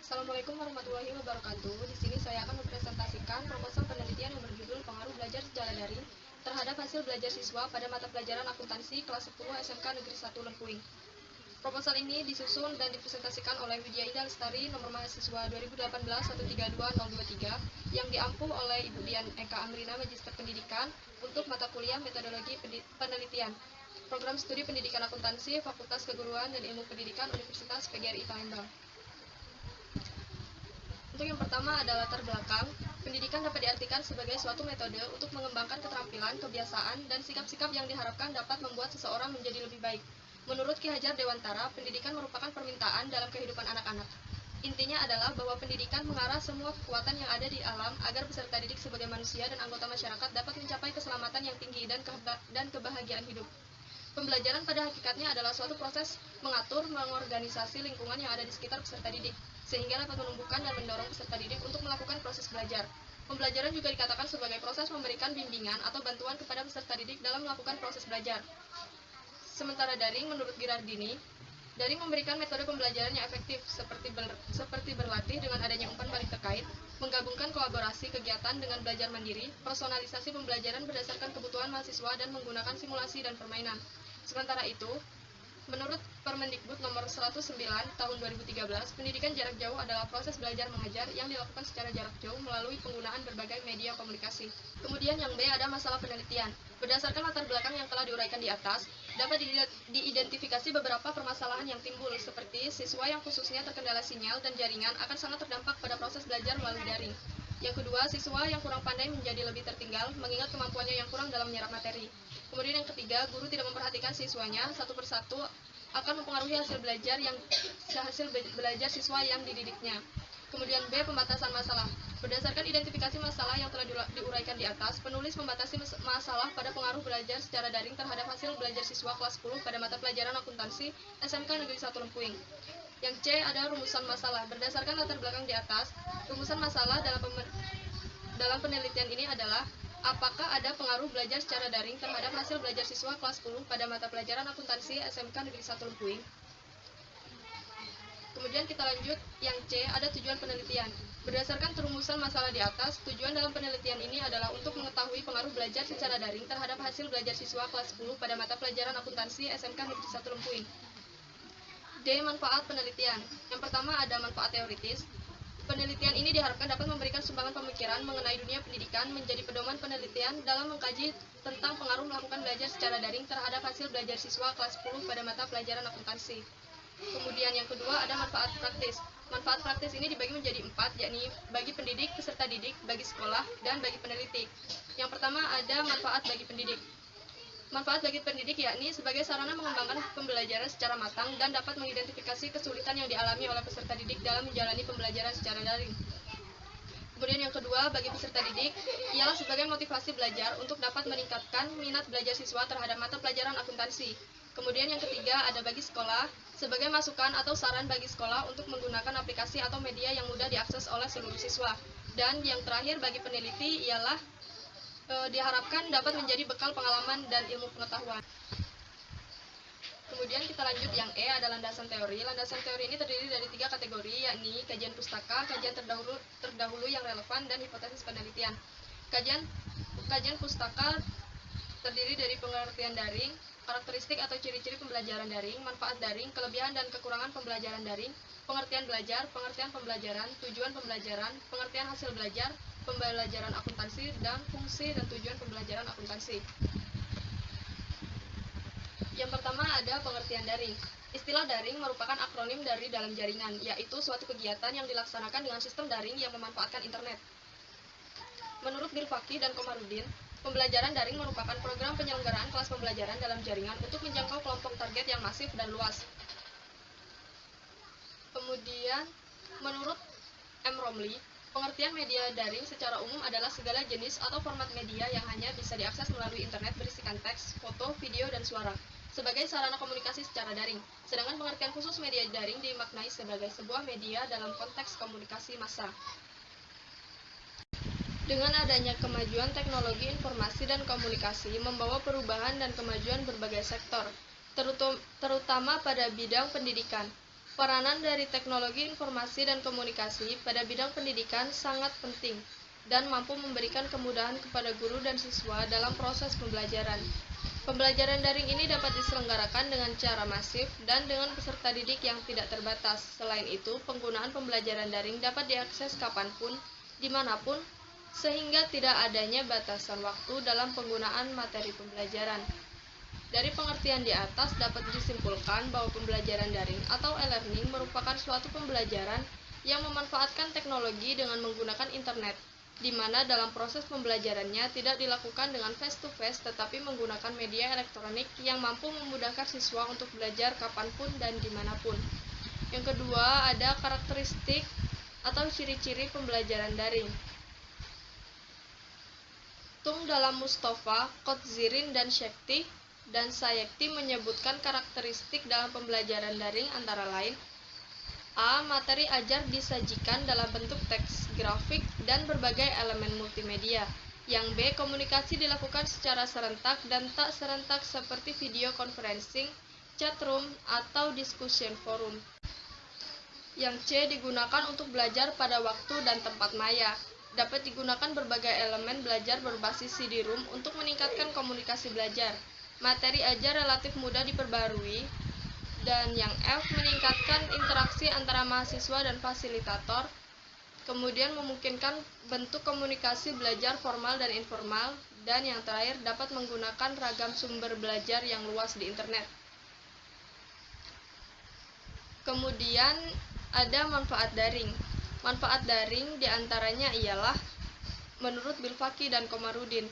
Assalamualaikum warahmatullahi wabarakatuh. Di sini saya akan mempresentasikan proposal penelitian yang berjudul Pengaruh Belajar Secara Daring terhadap hasil belajar siswa pada mata pelajaran akuntansi kelas 10 SMK Negeri 1 Lempuing. Proposal ini disusun dan dipresentasikan oleh Widya Ida Lestari, nomor mahasiswa 2018-132-023, yang diampuh oleh Ibu Dian Eka Amrina, Magister Pendidikan, untuk mata kuliah Metodologi Penelitian, Program Studi Pendidikan Akuntansi, Fakultas Keguruan dan Ilmu Pendidikan Universitas PGRI Palembang. Untuk yang pertama ada latar belakang. Pendidikan dapat diartikan sebagai suatu metode untuk mengembangkan keterampilan, kebiasaan, dan sikap-sikap yang diharapkan dapat membuat seseorang menjadi lebih baik. Menurut Ki Hajar Dewantara, pendidikan merupakan permintaan dalam kehidupan anak-anak. Intinya adalah bahwa pendidikan mengarah semua kekuatan yang ada di alam agar peserta didik sebagai manusia dan anggota masyarakat dapat mencapai keselamatan yang tinggi dan kebahagiaan hidup. Pembelajaran pada hakikatnya adalah suatu proses mengatur, mengorganisasi lingkungan yang ada di sekitar peserta didik, sehingga dapat menumbuhkan dan mendorong peserta didik untuk melakukan proses belajar. Pembelajaran juga dikatakan sebagai proses memberikan bimbingan atau bantuan kepada peserta didik dalam melakukan proses belajar. Sementara daring, menurut Girardini, daring memberikan metode pembelajaran yang efektif, seperti berlatih dengan adanya umpan balik terkait, menggabungkan kolaborasi kegiatan dengan belajar mandiri, personalisasi pembelajaran berdasarkan kebutuhan mahasiswa, dan menggunakan simulasi dan permainan. Sementara itu, menurut Permendikbud nomor 109 tahun 2013, pendidikan jarak jauh adalah proses belajar mengajar yang dilakukan secara jarak jauh melalui penggunaan berbagai media komunikasi. Kemudian yang B ada masalah penelitian. Berdasarkan latar belakang yang telah diuraikan di atas, dapat diidentifikasi beberapa permasalahan yang timbul, seperti siswa yang khususnya terkendala sinyal dan jaringan akan sangat terdampak pada proses belajar melalui daring. Yang kedua, siswa yang kurang pandai menjadi lebih tertinggal, mengingat kemampuannya yang kurang dalam menyerap materi. Kemudian yang ketiga, guru tidak memperhatikan siswanya satu persatu akan mempengaruhi hasil belajar siswa yang dididiknya. Kemudian B, pembatasan masalah. Berdasarkan identifikasi masalah yang telah diuraikan di atas, penulis membatasi masalah pada pengaruh belajar secara daring terhadap hasil belajar siswa kelas 10 pada mata pelajaran akuntansi SMK Negeri 1 Lempuing. Yang C ada rumusan masalah. Berdasarkan latar belakang di atas, rumusan masalah dalam penelitian ini adalah apakah ada pengaruh belajar secara daring terhadap hasil belajar siswa kelas 10 pada mata pelajaran akuntansi SMK Negeri 1 Lempuing. Kemudian kita lanjut, yang C ada tujuan penelitian. Berdasarkan rumusan masalah di atas, tujuan dalam penelitian ini adalah untuk mengetahui pengaruh belajar secara daring terhadap hasil belajar siswa kelas 10 pada mata pelajaran akuntansi SMK Negeri 1 Lempuing. D. Manfaat penelitian. Yang pertama ada manfaat teoritis. Penelitian ini diharapkan dapat memberikan sumbangan pemikiran mengenai dunia pendidikan menjadi pedoman penelitian dalam mengkaji tentang pengaruh melakukan belajar secara daring terhadap hasil belajar siswa kelas 10 pada mata pelajaran akuntansi. Kemudian yang kedua ada manfaat praktis. Manfaat praktis ini dibagi menjadi 4, yakni bagi pendidik, peserta didik, bagi sekolah, dan bagi peneliti. Yang pertama ada manfaat bagi pendidik. Manfaat bagi pendidik yakni sebagai sarana mengembangkan pembelajaran secara matang dan dapat mengidentifikasi kesulitan yang dialami oleh peserta didik dalam menjalani pembelajaran secara daring. Kemudian yang kedua, bagi peserta didik, ialah sebagai motivasi belajar untuk dapat meningkatkan minat belajar siswa terhadap mata pelajaran akuntansi. Kemudian yang ketiga, ada bagi sekolah, sebagai masukan atau saran bagi sekolah untuk menggunakan aplikasi atau media yang mudah diakses oleh seluruh siswa. Dan yang terakhir, bagi peneliti ialah diharapkan dapat menjadi bekal pengalaman dan ilmu pengetahuan. Kemudian kita lanjut, yang E ada landasan teori. Landasan teori ini terdiri dari 3 kategori, yakni kajian pustaka, kajian terdahulu yang relevan, dan hipotesis penelitian. Kajian pustaka terdiri dari pengertian daring, karakteristik atau ciri-ciri pembelajaran daring, manfaat daring, kelebihan dan kekurangan pembelajaran daring, pengertian belajar, pengertian pembelajaran, tujuan pembelajaran, pengertian hasil belajar, pembelajaran akuntansi, dan fungsi dan tujuan pembelajaran akuntansi. Yang pertama ada pengertian daring. Istilah daring merupakan akronim dari dalam jaringan, yaitu suatu kegiatan yang dilaksanakan dengan sistem daring yang memanfaatkan internet. Menurut Dirfaki dan Komarudin, pembelajaran daring merupakan program penyelenggaraan kelas pembelajaran dalam jaringan untuk menjangkau kelompok target yang masif dan luas. Kemudian, menurut M. Romli, pengertian media daring secara umum adalah segala jenis atau format media yang hanya bisa diakses melalui internet berisikan teks, foto, video, dan suara, sebagai sarana komunikasi secara daring. Sedangkan pengertian khusus media daring dimaknai sebagai sebuah media dalam konteks komunikasi massa. Dengan adanya kemajuan teknologi informasi dan komunikasi membawa perubahan dan kemajuan berbagai sektor, terutama pada bidang pendidikan. Peranan dari teknologi informasi dan komunikasi pada bidang pendidikan sangat penting dan mampu memberikan kemudahan kepada guru dan siswa dalam proses pembelajaran. Pembelajaran daring ini dapat diselenggarakan dengan cara masif dan dengan peserta didik yang tidak terbatas. Selain itu, penggunaan pembelajaran daring dapat diakses kapanpun, dimanapun, sehingga tidak adanya batasan waktu dalam penggunaan materi pembelajaran. Dari pengertian di atas dapat disimpulkan bahwa pembelajaran daring atau e-learning merupakan suatu pembelajaran yang memanfaatkan teknologi dengan menggunakan internet, di mana dalam proses pembelajarannya tidak dilakukan dengan face-to-face tetapi menggunakan media elektronik yang mampu memudahkan siswa untuk belajar kapanpun dan dimanapun. Yang kedua, ada karakteristik atau ciri-ciri pembelajaran daring. Tung dalam Mustafa, Kotzirin, dan Shekti dan Sayekti menyebutkan karakteristik dalam pembelajaran daring antara lain: A. Materi ajar disajikan dalam bentuk teks, grafik, dan berbagai elemen multimedia. Yang B. Komunikasi dilakukan secara serentak dan tak serentak seperti video conferencing, chat room, atau discussion forum. Yang C. Digunakan untuk belajar pada waktu dan tempat maya. Dapat digunakan berbagai elemen belajar berbasis CD-ROM untuk meningkatkan komunikasi belajar. Materi ajar relatif mudah diperbarui. Dan yang F, meningkatkan interaksi antara mahasiswa dan fasilitator, kemudian memungkinkan bentuk komunikasi belajar formal dan informal, dan yang terakhir dapat menggunakan ragam sumber belajar yang luas di internet. Kemudian ada manfaat daring. Manfaat daring diantaranya ialah, menurut Bilfaki dan Komarudin,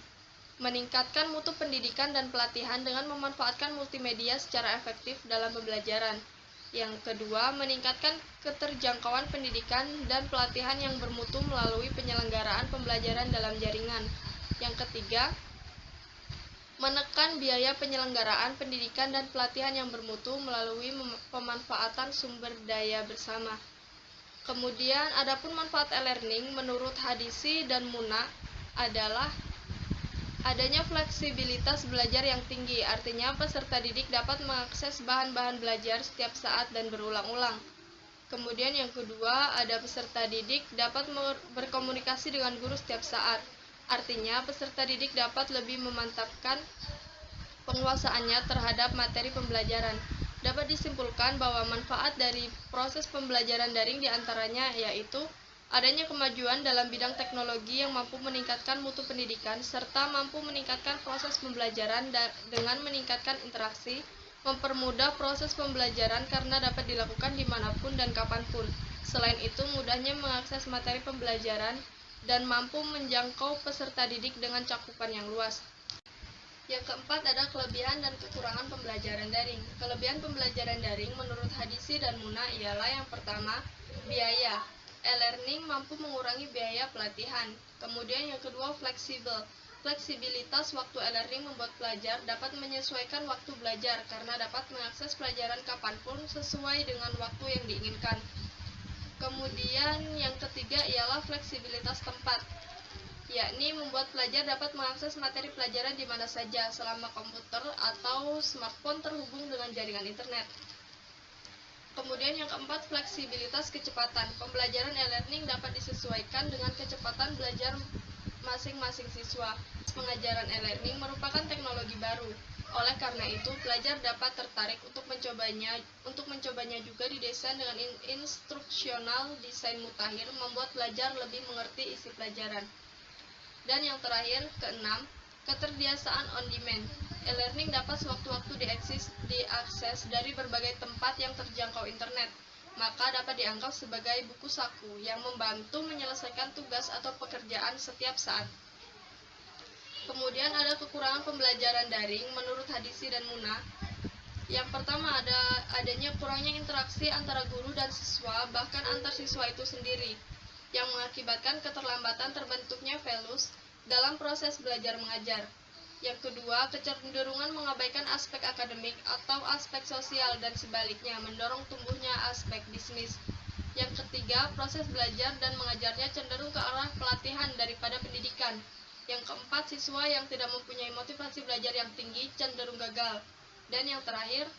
meningkatkan mutu pendidikan dan pelatihan dengan memanfaatkan multimedia secara efektif dalam pembelajaran. Yang kedua, meningkatkan keterjangkauan pendidikan dan pelatihan yang bermutu melalui penyelenggaraan pembelajaran dalam jaringan. Yang ketiga, menekan biaya penyelenggaraan pendidikan dan pelatihan yang bermutu melalui pemanfaatan sumber daya bersama. Kemudian, adapun manfaat e-learning menurut Hadisi dan Muna adalah adanya fleksibilitas belajar yang tinggi, artinya peserta didik dapat mengakses bahan-bahan belajar setiap saat dan berulang-ulang. Kemudian yang kedua, ada peserta didik dapat berkomunikasi dengan guru setiap saat, artinya peserta didik dapat lebih memantapkan penguasaannya terhadap materi pembelajaran. Dapat disimpulkan bahwa manfaat dari proses pembelajaran daring diantaranya yaitu adanya kemajuan dalam bidang teknologi yang mampu meningkatkan mutu pendidikan, serta mampu meningkatkan proses pembelajaran dengan meningkatkan interaksi, mempermudah proses pembelajaran karena dapat dilakukan dimanapun dan kapanpun. Selain itu, mudahnya mengakses materi pembelajaran dan mampu menjangkau peserta didik dengan cakupan yang luas. Yang keempat ada kelebihan dan kekurangan pembelajaran daring. Kelebihan pembelajaran daring menurut Hadisi dan Muna ialah yang pertama, biaya. E-learning mampu mengurangi biaya pelatihan. Kemudian yang kedua, fleksibel. Fleksibilitas waktu e-learning membuat pelajar dapat menyesuaikan waktu belajar karena dapat mengakses pelajaran kapanpun sesuai dengan waktu yang diinginkan. Kemudian yang ketiga ialah fleksibilitas tempat, yakni membuat pelajar dapat mengakses materi pelajaran di mana saja selama komputer atau smartphone terhubung dengan jaringan internet. Kemudian yang keempat, fleksibilitas kecepatan. Pembelajaran e-learning dapat disesuaikan dengan kecepatan belajar masing-masing siswa. Pengajaran e-learning merupakan teknologi baru. Oleh karena itu, pelajar dapat tertarik untuk mencobanya juga didesain dengan instruksional desain mutakhir, membuat pelajar lebih mengerti isi pelajaran. Dan yang terakhir, keenam, keterbiasaan on demand. E-learning dapat sewaktu-waktu diakses dari berbagai tempat yang terjangkau internet, maka dapat dianggap sebagai buku saku yang membantu menyelesaikan tugas atau pekerjaan setiap saat. Kemudian ada kekurangan pembelajaran daring menurut Hadisi dan Muna. Yang pertama adanya kurangnya interaksi antara guru dan siswa, bahkan antar siswa itu sendiri, yang mengakibatkan keterlambatan terbentuknya velus dalam proses belajar mengajar. Yang kedua, kecenderungan mengabaikan aspek akademik atau aspek sosial dan sebaliknya, mendorong tumbuhnya aspek bisnis. Yang ketiga, proses belajar dan mengajarnya cenderung ke arah pelatihan daripada pendidikan. Yang keempat, siswa yang tidak mempunyai motivasi belajar yang tinggi cenderung gagal. Dan yang terakhir,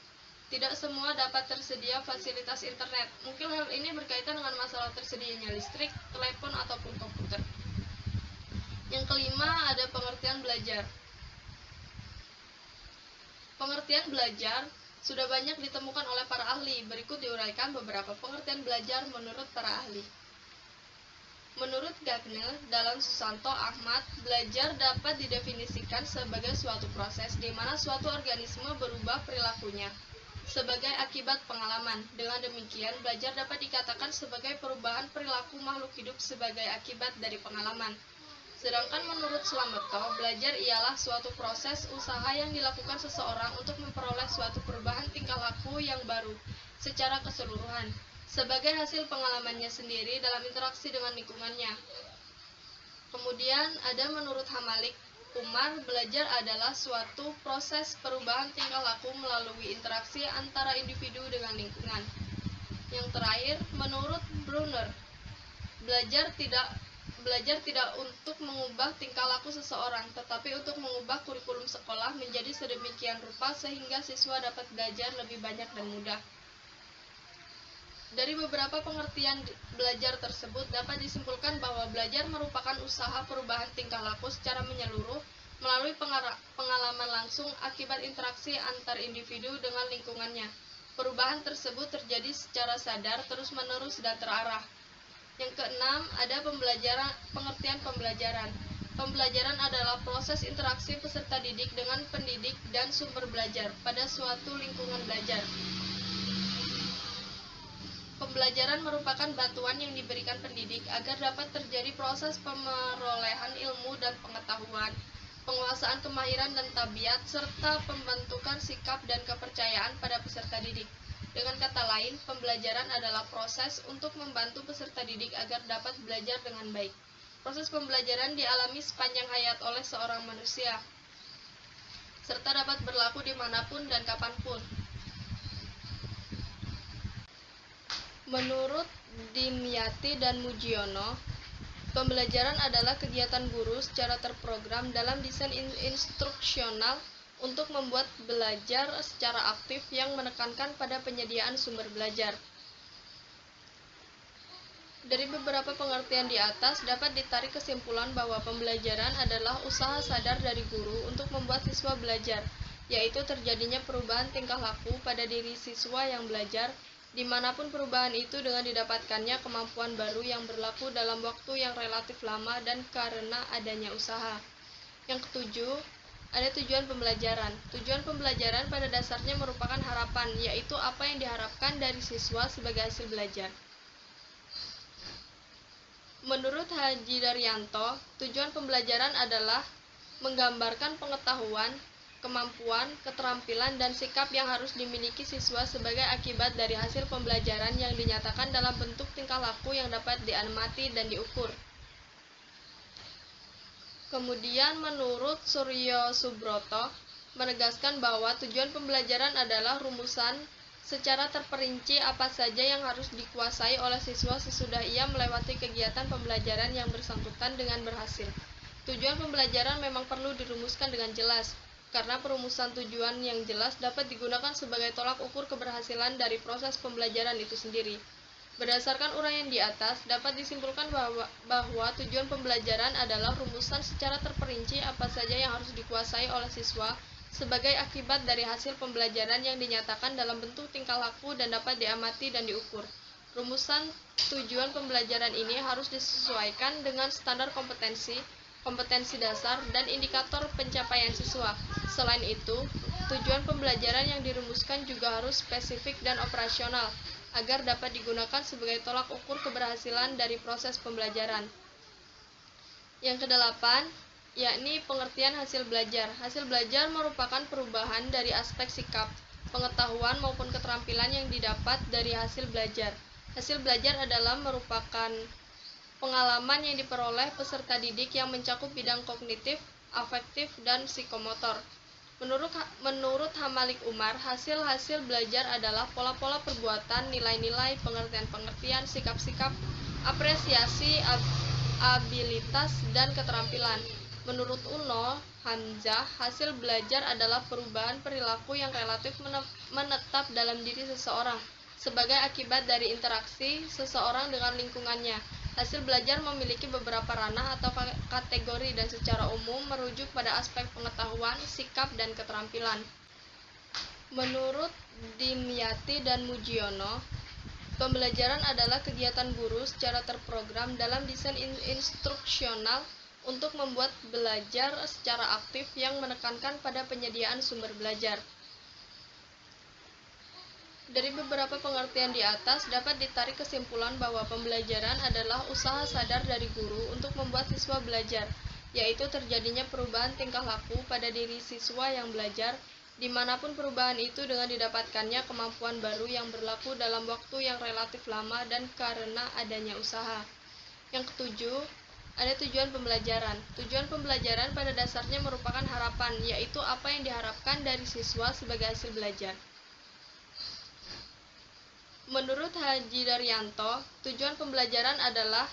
tidak semua dapat tersedia fasilitas internet. Mungkin hal ini berkaitan dengan masalah tersedianya listrik, telepon, ataupun komputer. Yang kelima, ada pengertian belajar. Pengertian belajar sudah banyak ditemukan oleh para ahli. Berikut diuraikan beberapa pengertian belajar menurut para ahli. Menurut Gagner, Dahlan Susanto Ahmad, belajar dapat didefinisikan sebagai suatu proses di mana suatu organisme berubah perilakunya sebagai akibat pengalaman. Dengan demikian, belajar dapat dikatakan sebagai perubahan perilaku makhluk hidup sebagai akibat dari pengalaman. Sedangkan menurut Slameto, belajar ialah suatu proses usaha yang dilakukan seseorang untuk memperoleh suatu perubahan tingkah laku yang baru secara keseluruhan, sebagai hasil pengalamannya sendiri dalam interaksi dengan lingkungannya. Kemudian ada menurut Hamalik Umar, belajar adalah suatu proses perubahan tingkah laku melalui interaksi antara individu dengan lingkungan. Yang terakhir, menurut Brunner, belajar tidak untuk mengubah tingkah laku seseorang, tetapi untuk mengubah kurikulum sekolah menjadi sedemikian rupa sehingga siswa dapat belajar lebih banyak dan mudah. Dari beberapa pengertian belajar tersebut dapat disimpulkan bahwa belajar merupakan usaha perubahan tingkah laku secara menyeluruh melalui pengalaman langsung akibat interaksi antar individu dengan lingkungannya. Perubahan tersebut terjadi secara sadar, terus-menerus, dan terarah. Yang keenam, ada pengertian pembelajaran. Pembelajaran adalah proses interaksi peserta didik dengan pendidik dan sumber belajar pada suatu lingkungan belajar. Pembelajaran merupakan bantuan yang diberikan pendidik agar dapat terjadi proses pemerolehan ilmu dan pengetahuan, penguasaan kemahiran dan tabiat, serta pembentukan sikap dan kepercayaan pada peserta didik. Dengan kata lain, pembelajaran adalah proses untuk membantu peserta didik agar dapat belajar dengan baik. Proses pembelajaran dialami sepanjang hayat oleh seorang manusia, serta dapat berlaku dimanapun dan kapanpun. Menurut Dimyati dan Mujiono, pembelajaran adalah kegiatan guru secara terprogram dalam desain instruksional untuk membuat belajar secara aktif yang menekankan pada penyediaan sumber belajar. Dari beberapa pengertian di atas dapat ditarik kesimpulan bahwa pembelajaran adalah usaha sadar dari guru untuk membuat siswa belajar, yaitu terjadinya perubahan tingkah laku pada diri siswa yang belajar, dimanapun perubahan itu dengan didapatkannya kemampuan baru yang berlaku dalam waktu yang relatif lama dan karena adanya usaha. Yang ketujuh, ada tujuan pembelajaran. Tujuan pembelajaran pada dasarnya merupakan harapan, yaitu apa yang diharapkan dari siswa sebagai hasil belajar. Menurut Haji Daryanto, tujuan pembelajaran adalah menggambarkan pengetahuan, kemampuan, keterampilan, dan sikap yang harus dimiliki siswa sebagai akibat dari hasil pembelajaran yang dinyatakan dalam bentuk tingkah laku yang dapat diamati dan diukur. Kemudian menurut Suryo Subroto, menegaskan bahwa tujuan pembelajaran adalah rumusan secara terperinci apa saja yang harus dikuasai oleh siswa sesudah ia melewati kegiatan pembelajaran yang bersangkutan dengan berhasil. Tujuan pembelajaran memang perlu dirumuskan dengan jelas, karena perumusan tujuan yang jelas dapat digunakan sebagai tolak ukur keberhasilan dari proses pembelajaran itu sendiri. Berdasarkan uraian di atas, dapat disimpulkan bahwa tujuan pembelajaran adalah rumusan secara terperinci apa saja yang harus dikuasai oleh siswa sebagai akibat dari hasil pembelajaran yang dinyatakan dalam bentuk tingkah laku dan dapat diamati dan diukur. Rumusan tujuan pembelajaran ini harus disesuaikan dengan standar kompetensi, kompetensi dasar, dan indikator pencapaian siswa. Selain itu, tujuan pembelajaran yang dirumuskan juga harus spesifik dan operasional, agar dapat digunakan sebagai tolak ukur keberhasilan dari proses pembelajaran. Yang kedelapan, yakni pengertian hasil belajar. Hasil belajar merupakan perubahan dari aspek sikap, pengetahuan maupun keterampilan yang didapat dari hasil belajar. Hasil belajar adalah merupakan pengalaman yang diperoleh peserta didik yang mencakup bidang kognitif, afektif, dan psikomotor. Menurut Hamalik Umar, hasil-hasil belajar adalah pola-pola perbuatan, nilai-nilai, pengertian-pengertian, sikap-sikap, apresiasi, abilitas, dan keterampilan. Menurut Uno, Hamzah, hasil belajar adalah perubahan perilaku yang relatif menetap dalam diri seseorang sebagai akibat dari interaksi seseorang dengan lingkungannya. Hasil belajar memiliki beberapa ranah atau kategori dan secara umum merujuk pada aspek pengetahuan, sikap, dan keterampilan. Menurut Dimyati dan Mujiono, pembelajaran adalah kegiatan guru secara terprogram dalam desain instruksional untuk membuat belajar secara aktif yang menekankan pada penyediaan sumber belajar. Dari beberapa pengertian di atas, dapat ditarik kesimpulan bahwa pembelajaran adalah usaha sadar dari guru untuk membuat siswa belajar, yaitu terjadinya perubahan tingkah laku pada diri siswa yang belajar, dimanapun perubahan itu dengan didapatkannya kemampuan baru yang berlaku dalam waktu yang relatif lama dan karena adanya usaha. Yang ketujuh, ada tujuan pembelajaran. Tujuan pembelajaran pada dasarnya merupakan harapan, yaitu apa yang diharapkan dari siswa sebagai hasil belajar. Menurut Haji Daryanto, tujuan pembelajaran adalah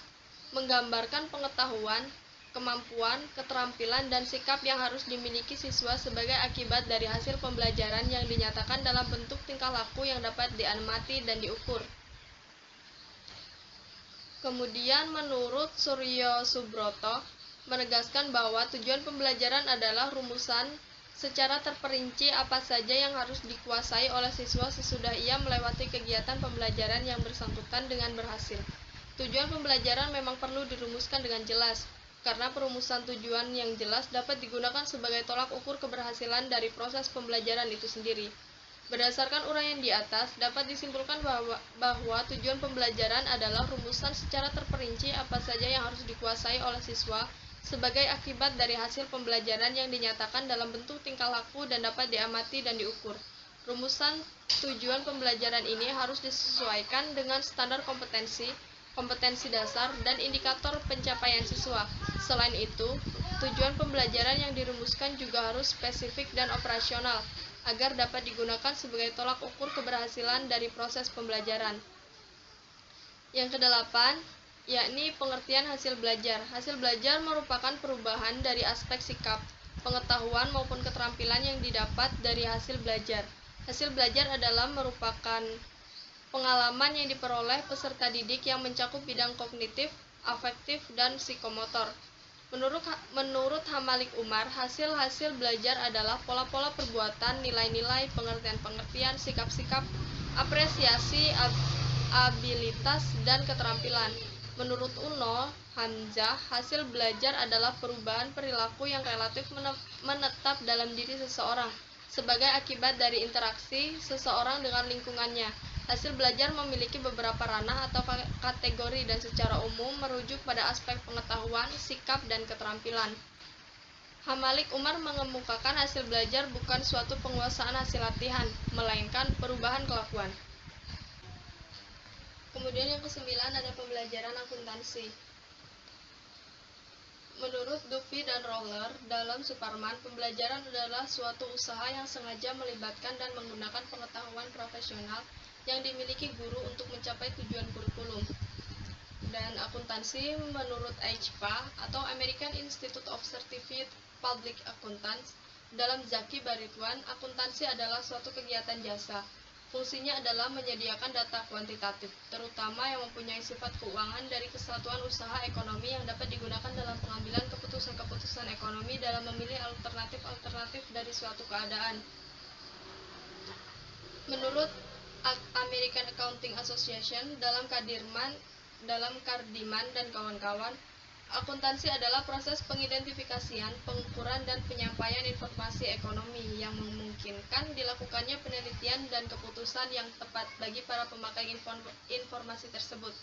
menggambarkan pengetahuan, kemampuan, keterampilan, dan sikap yang harus dimiliki siswa sebagai akibat dari hasil pembelajaran yang dinyatakan dalam bentuk tingkah laku yang dapat diamati dan diukur. Kemudian menurut Suryo Subroto, menegaskan bahwa tujuan pembelajaran adalah rumusan secara terperinci apa saja yang harus dikuasai oleh siswa sesudah ia melewati kegiatan pembelajaran yang bersangkutan dengan berhasil. Tujuan pembelajaran memang perlu dirumuskan dengan jelas, karena perumusan tujuan yang jelas dapat digunakan sebagai tolak ukur keberhasilan dari proses pembelajaran itu sendiri. Berdasarkan uraian di atas, dapat disimpulkan bahwa tujuan pembelajaran adalah rumusan secara terperinci apa saja yang harus dikuasai oleh siswa sebagai akibat dari hasil pembelajaran yang dinyatakan dalam bentuk tingkah laku dan dapat diamati dan diukur. Rumusan tujuan pembelajaran ini harus disesuaikan dengan standar kompetensi, kompetensi dasar, dan indikator pencapaian siswa. Selain itu, tujuan pembelajaran yang dirumuskan juga harus spesifik dan operasional, agar dapat digunakan sebagai tolak ukur keberhasilan dari proses pembelajaran. Yang kedelapan, yakni pengertian hasil belajar. Hasil belajar merupakan perubahan dari aspek sikap, pengetahuan maupun keterampilan yang didapat dari hasil belajar. Hasil belajar adalah merupakan pengalaman yang diperoleh peserta didik yang mencakup bidang kognitif, afektif, dan psikomotor. Menurut Hamalik Umar, hasil-hasil belajar adalah pola-pola perbuatan, nilai-nilai, pengertian-pengertian, sikap-sikap, apresiasi, abilitas, dan keterampilan. Menurut Uno Hamzah, hasil belajar adalah perubahan perilaku yang relatif menetap dalam diri seseorang sebagai akibat dari interaksi seseorang dengan lingkungannya. Hasil belajar memiliki beberapa ranah atau kategori dan secara umum merujuk pada aspek pengetahuan, sikap, dan keterampilan. Hamalik Umar mengemukakan hasil belajar bukan suatu penguasaan hasil latihan, melainkan perubahan kelakuan. Kemudian yang kesembilan ada pembelajaran akuntansi. Menurut Duffy dan Roller, dalam Superman, pembelajaran adalah suatu usaha yang sengaja melibatkan dan menggunakan pengetahuan profesional yang dimiliki guru untuk mencapai tujuan kurikulum. Dan akuntansi menurut AICPA atau American Institute of Certified Public Accountants, dalam Zaki Baritwan, akuntansi adalah suatu kegiatan jasa. Fungsinya adalah menyediakan data kuantitatif, terutama yang mempunyai sifat keuangan dari kesatuan usaha ekonomi yang dapat digunakan dalam pengambilan keputusan-keputusan ekonomi dalam memilih alternatif-alternatif dari suatu keadaan. Menurut American Accounting Association, dalam Kardiman dan kawan-kawan, akuntansi adalah proses pengidentifikasian, pengukuran, dan penyampaian informasi ekonomi yang memungkinkan dilakukannya penelitian dan keputusan yang tepat bagi para pemakai informasi tersebut.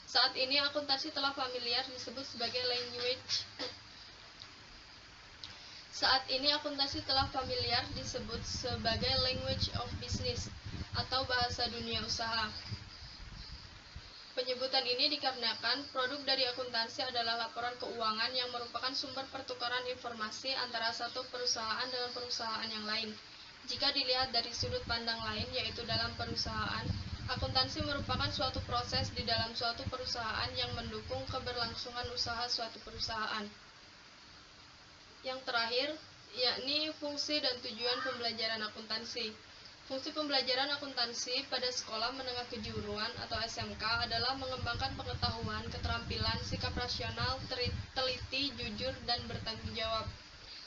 Saat ini akuntansi telah familiar disebut sebagai language of business atau bahasa dunia usaha. Penyebutan ini dikarenakan produk dari akuntansi adalah laporan keuangan yang merupakan sumber pertukaran informasi antara satu perusahaan dengan perusahaan yang lain. Jika dilihat dari sudut pandang lain, yaitu dalam perusahaan, akuntansi merupakan suatu proses di dalam suatu perusahaan yang mendukung keberlangsungan usaha suatu perusahaan. Yang terakhir, yakni fungsi dan tujuan pembelajaran akuntansi. Fungsi pembelajaran akuntansi pada sekolah menengah kejuruan atau SMK adalah mengembangkan pengetahuan, keterampilan, sikap rasional, teliti, jujur, dan bertanggung jawab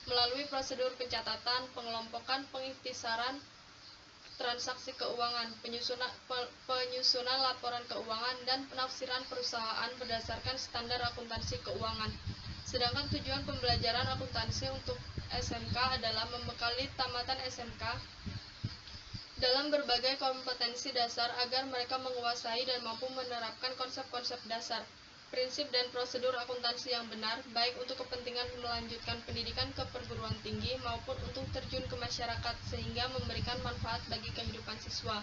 melalui prosedur pencatatan, pengelompokan, pengikhtisaran transaksi keuangan, penyusunan laporan keuangan, dan penafsiran perusahaan berdasarkan standar akuntansi keuangan. Sedangkan tujuan pembelajaran akuntansi untuk SMK adalah membekali tamatan SMK dalam berbagai kompetensi dasar agar mereka menguasai dan mampu menerapkan konsep-konsep dasar, prinsip dan prosedur akuntansi yang benar, baik untuk kepentingan melanjutkan pendidikan ke perguruan tinggi maupun untuk terjun ke masyarakat sehingga memberikan manfaat bagi kehidupan siswa.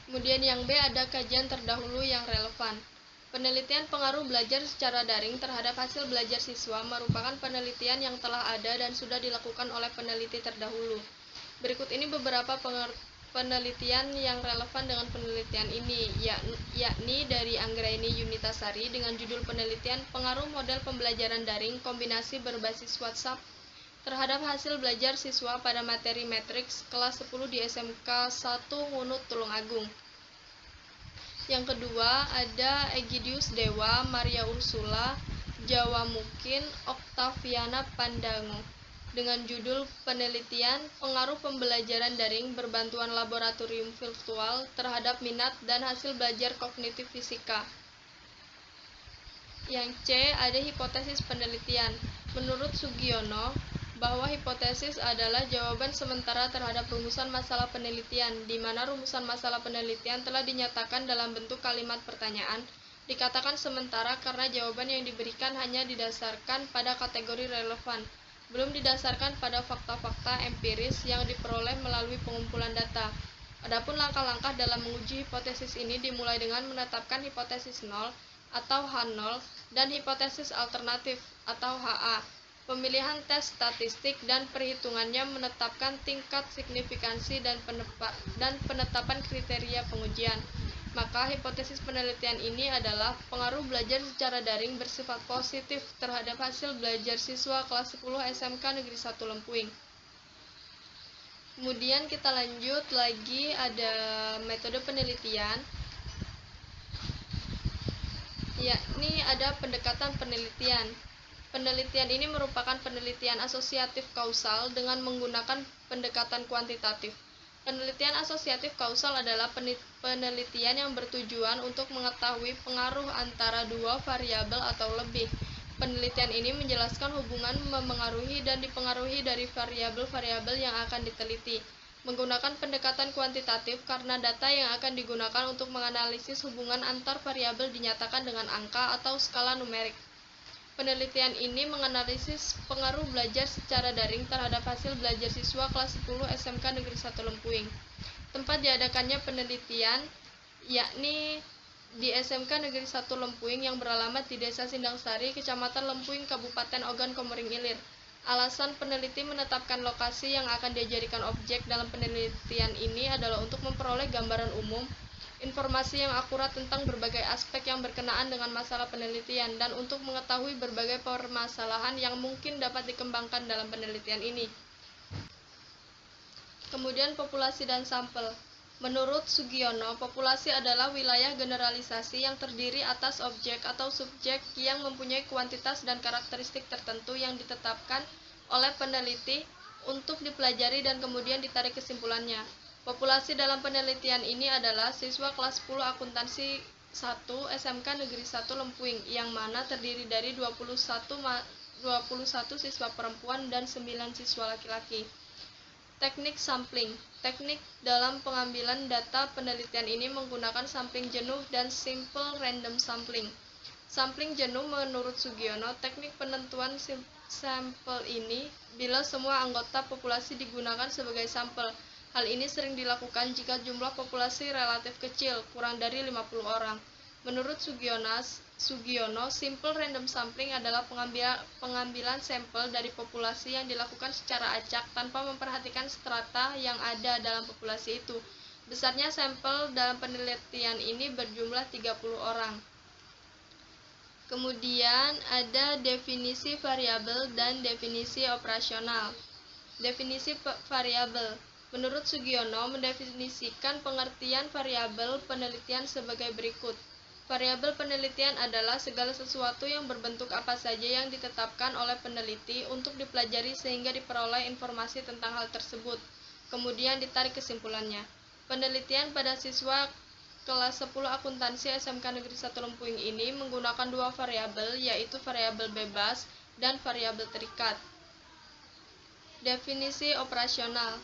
Kemudian yang B ada kajian terdahulu yang relevan. Penelitian pengaruh belajar secara daring terhadap hasil belajar siswa merupakan penelitian yang telah ada dan sudah dilakukan oleh peneliti terdahulu. Berikut ini beberapa penelitian yang relevan dengan penelitian ini, yakni dari Anggraini Yunitasari dengan judul penelitian Pengaruh Model Pembelajaran Daring Kombinasi Berbasis WhatsApp terhadap hasil belajar siswa pada materi matriks kelas 10 di SMK 1 Ngunut Tulungagung. Yang kedua ada Egidius Dewa, Maria Ursula, Jawa Mukin, Oktaviana Pandango dengan judul penelitian Pengaruh Pembelajaran Daring Berbantuan Laboratorium Virtual terhadap Minat dan Hasil Belajar Kognitif Fisika. Yang C ada hipotesis penelitian. Menurut Sugiono, bahwa hipotesis adalah jawaban sementara terhadap rumusan masalah penelitian, di mana rumusan masalah penelitian telah dinyatakan dalam bentuk kalimat pertanyaan, dikatakan sementara karena jawaban yang diberikan hanya didasarkan pada kategori relevan, belum didasarkan pada fakta-fakta empiris yang diperoleh melalui pengumpulan data. Adapun langkah-langkah dalam menguji hipotesis ini dimulai dengan menetapkan hipotesis 0 atau H0 dan hipotesis alternatif atau HA. Pemilihan tes statistik dan perhitungannya menetapkan tingkat signifikansi dan penetapan kriteria pengujian. Maka hipotesis penelitian ini adalah pengaruh belajar secara daring bersifat positif terhadap hasil belajar siswa kelas 10 SMK Negeri 1 Lempuing. Kemudian kita lanjut lagi ada metode penelitian, yakni ada pendekatan penelitian. Penelitian ini merupakan penelitian asosiatif kausal dengan menggunakan pendekatan kuantitatif. Penelitian asosiatif kausal adalah penelitian yang bertujuan untuk mengetahui pengaruh antara dua variabel atau lebih. Penelitian ini menjelaskan hubungan memengaruhi dan dipengaruhi dari variabel-variabel yang akan diteliti. Menggunakan pendekatan kuantitatif karena data yang akan digunakan untuk menganalisis hubungan antar variabel dinyatakan dengan angka atau skala numerik. Penelitian ini menganalisis pengaruh belajar secara daring terhadap hasil belajar siswa kelas 10 SMK Negeri 1 Lempuing. Tempat diadakannya penelitian yakni di SMK Negeri 1 Lempuing yang beralamat di Desa Sindangsari, Kecamatan Lempuing, Kabupaten Ogan Komering Ilir. Alasan peneliti menetapkan lokasi yang akan dijadikan objek dalam penelitian ini adalah untuk memperoleh gambaran umum, informasi yang akurat tentang berbagai aspek yang berkenaan dengan masalah penelitian, dan untuk mengetahui berbagai permasalahan yang mungkin dapat dikembangkan dalam penelitian ini. Kemudian populasi dan sampel. Menurut Sugiono, populasi adalah wilayah generalisasi yang terdiri atas objek atau subjek yang mempunyai kuantitas dan karakteristik tertentu yang ditetapkan oleh peneliti untuk dipelajari dan kemudian ditarik kesimpulannya. Populasi dalam penelitian ini adalah siswa kelas 10 akuntansi 1 SMK Negeri 1 Lempuing yang mana terdiri dari 21 siswa perempuan dan 9 siswa laki-laki. Teknik sampling. Teknik dalam pengambilan data penelitian ini menggunakan sampling jenuh dan simple random sampling. Sampling jenuh menurut Sugiono, teknik penentuan sampel ini bila semua anggota populasi digunakan sebagai sampel. Hal ini sering dilakukan jika jumlah populasi relatif kecil, kurang dari 50 orang. Menurut Sugiono, simple random sampling adalah pengambilan sampel dari populasi yang dilakukan secara acak tanpa memperhatikan strata yang ada dalam populasi itu. Besarnya sampel dalam penelitian ini berjumlah 30 orang. Kemudian ada definisi variabel dan definisi operasional. Definisi variabel. Menurut Sugiono mendefinisikan pengertian variabel penelitian sebagai berikut. Variabel penelitian adalah segala sesuatu yang berbentuk apa saja yang ditetapkan oleh peneliti untuk dipelajari sehingga diperoleh informasi tentang hal tersebut. Kemudian ditarik kesimpulannya. Penelitian pada siswa kelas 10 akuntansi SMK Negeri 1 Lempuing ini menggunakan dua variabel, yaitu variabel bebas dan variabel terikat. Definisi operasional.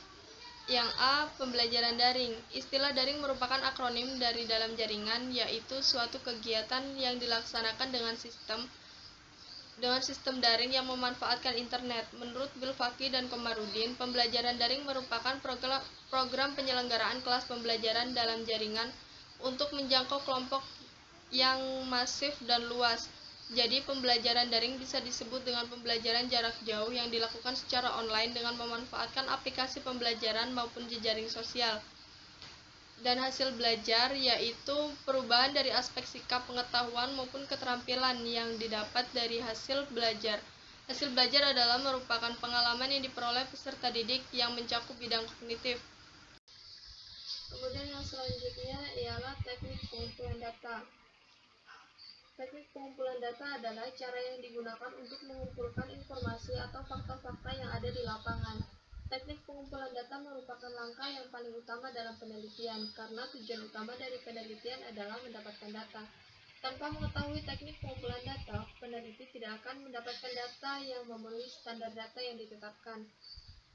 Yang A. Pembelajaran daring. Istilah daring merupakan akronim dari dalam jaringan, yaitu suatu kegiatan yang dilaksanakan dengan sistem daring yang memanfaatkan internet. Menurut Bilfaki dan Komarudin, pembelajaran daring merupakan program penyelenggaraan kelas pembelajaran dalam jaringan untuk menjangkau kelompok yang masif dan luas. Jadi, pembelajaran daring bisa disebut dengan pembelajaran jarak jauh yang dilakukan secara online dengan memanfaatkan aplikasi pembelajaran maupun jejaring sosial. Dan hasil belajar yaitu perubahan dari aspek sikap, pengetahuan maupun keterampilan yang didapat dari hasil belajar. Hasil belajar adalah merupakan pengalaman yang diperoleh peserta didik yang mencakup bidang kognitif. Kemudian yang selanjutnya ialah teknik pengumpulan data. Teknik pengumpulan data adalah cara yang digunakan untuk mengumpulkan informasi atau fakta-fakta yang ada di lapangan. Teknik pengumpulan data merupakan langkah yang paling utama dalam penelitian, karena tujuan utama dari penelitian adalah mendapatkan data. Tanpa mengetahui teknik pengumpulan data, peneliti tidak akan mendapatkan data yang memenuhi standar data yang ditetapkan.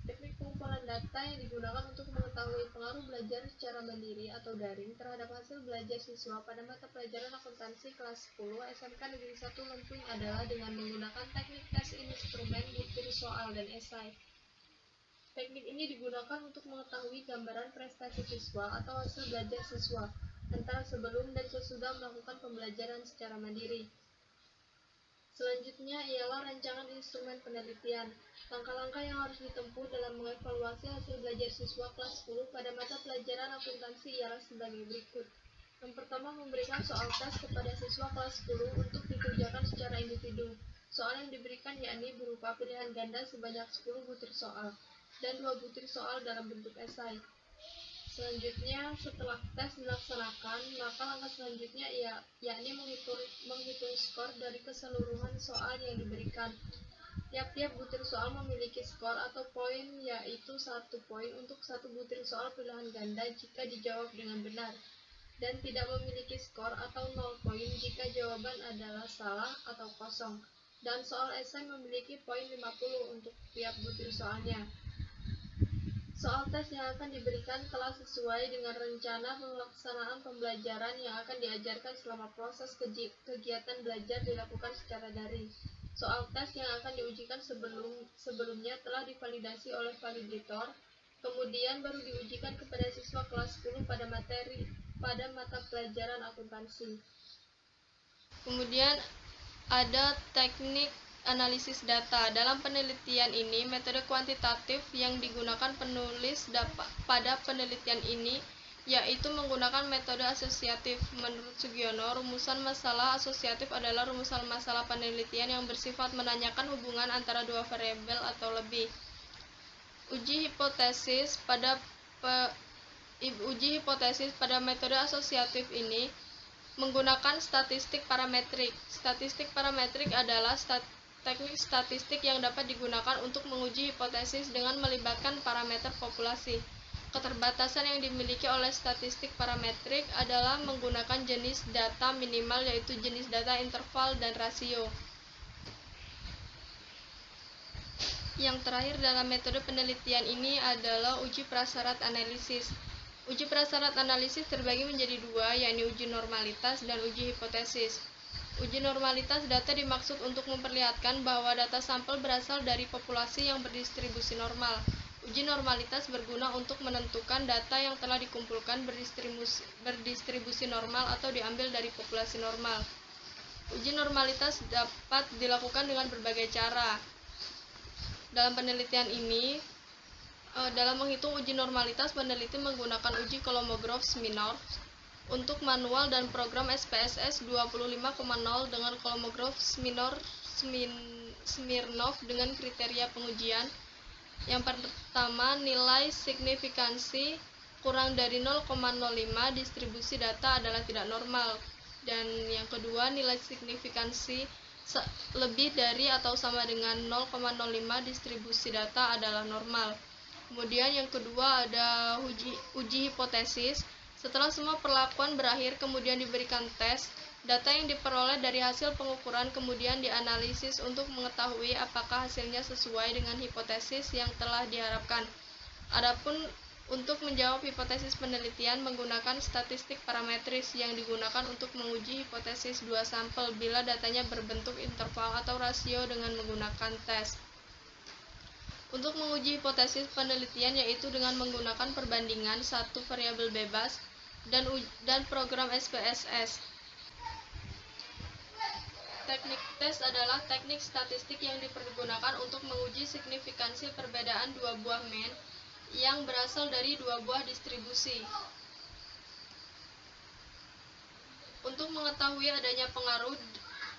Teknik pengumpulan data yang digunakan untuk mengetahui pengaruh belajar secara mandiri atau daring terhadap hasil belajar siswa pada mata pelajaran akuntansi kelas 10 SMK Negeri 1 Lempuing adalah dengan menggunakan teknik tes instrumen, butir soal, dan esai. Teknik ini digunakan untuk mengetahui gambaran prestasi siswa atau hasil belajar siswa antara sebelum dan sesudah melakukan pembelajaran secara mandiri. Selanjutnya ialah rancangan instrumen penelitian. Langkah-langkah yang harus ditempuh dalam mengevaluasi hasil belajar siswa kelas 10 pada mata pelajaran akuntansi ialah sebagai berikut. Yang pertama, memberikan soal tes kepada siswa kelas 10 untuk dikerjakan secara individu. Soal yang diberikan yakni berupa pilihan ganda sebanyak 10 butir soal dan 2 butir soal dalam bentuk esai. Selanjutnya, setelah tes dilaksanakan, maka langkah selanjutnya yakni menghitung skor dari keseluruhan soal yang diberikan. Tiap-tiap butir soal memiliki skor atau poin, yaitu 1 poin untuk 1 butir soal pilihan ganda jika dijawab dengan benar, dan tidak memiliki skor atau 0 poin jika jawaban adalah salah atau kosong. Dan soal esai memiliki poin 50 untuk tiap butir soalnya. Soal tes yang akan diberikan telah sesuai dengan rencana pelaksanaan pembelajaran yang akan diajarkan selama proses kegiatan belajar dilakukan secara daring. Soal tes yang akan diujikan sebelumnya telah divalidasi oleh validator, kemudian baru diujikan kepada siswa kelas 10 pada mata pelajaran akuntansi. Kemudian ada teknik analisis data. Dalam penelitian ini, metode kuantitatif yang digunakan penulis pada penelitian ini yaitu menggunakan metode asosiatif. Menurut Sugiono, rumusan masalah asosiatif adalah rumusan masalah penelitian yang bersifat menanyakan hubungan antara dua variabel atau lebih. Uji hipotesis pada metode asosiatif ini menggunakan statistik parametrik. Statistik parametrik adalah teknik statistik yang dapat digunakan untuk menguji hipotesis dengan melibatkan parameter populasi. Keterbatasan yang dimiliki oleh statistik parametrik adalah menggunakan jenis data minimal, yaitu jenis data interval dan rasio. Yang terakhir dalam metode penelitian ini adalah uji prasyarat analisis. Uji prasyarat analisis terbagi menjadi dua, yakni uji normalitas dan uji hipotesis. Uji normalitas data dimaksud untuk memperlihatkan bahwa data sampel berasal dari populasi yang berdistribusi normal. Uji normalitas berguna untuk menentukan data yang telah dikumpulkan berdistribusi normal atau diambil dari populasi normal. Uji normalitas dapat dilakukan dengan berbagai cara. Dalam penelitian ini, dalam menghitung uji normalitas, peneliti menggunakan uji Kolmogorov-Smirnov Untuk manual dan program SPSS 25,0 dengan kolomograf Smirnov dengan kriteria pengujian. Yang pertama, nilai signifikansi kurang dari 0,05 distribusi data adalah tidak normal. Dan yang kedua, nilai signifikansi lebih dari atau sama dengan 0,05 distribusi data adalah normal. Kemudian yang kedua ada uji hipotesis. Setelah semua perlakuan berakhir, kemudian diberikan tes. Data yang diperoleh dari hasil pengukuran kemudian dianalisis untuk mengetahui apakah hasilnya sesuai dengan hipotesis yang telah diharapkan. Adapun untuk menjawab hipotesis penelitian menggunakan statistik parametris yang digunakan untuk menguji hipotesis dua sampel bila datanya berbentuk interval atau rasio dengan menggunakan tes. Untuk menguji hipotesis penelitian yaitu dengan menggunakan perbandingan satu variabel bebas dan program SPSS. Teknik tes adalah teknik statistik yang dipergunakan untuk menguji signifikansi perbedaan dua buah mean yang berasal dari dua buah distribusi. Untuk mengetahui adanya pengaruh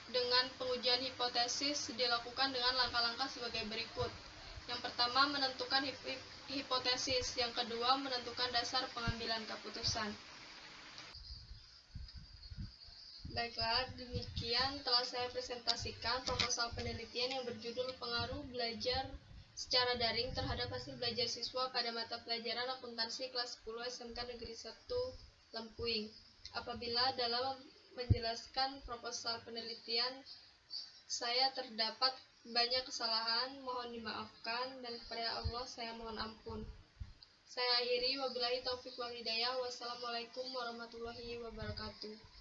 dengan pengujian hipotesis dilakukan dengan langkah-langkah sebagai berikut. Yang pertama, menentukan hipotesis. Yang kedua, menentukan dasar pengambilan keputusan. Baiklah, demikian telah saya presentasikan proposal penelitian yang berjudul Pengaruh Belajar secara daring terhadap hasil belajar siswa pada mata pelajaran akuntansi kelas 10 SMK Negeri 1 Lempuing. Apabila dalam menjelaskan proposal penelitian saya terdapat banyak kesalahan, mohon dimaafkan, dan kepada Allah saya mohon ampun. Saya akhiri, wabillahi taufiq wal hidayah. Wassalamualaikum warahmatullahi wabarakatuh.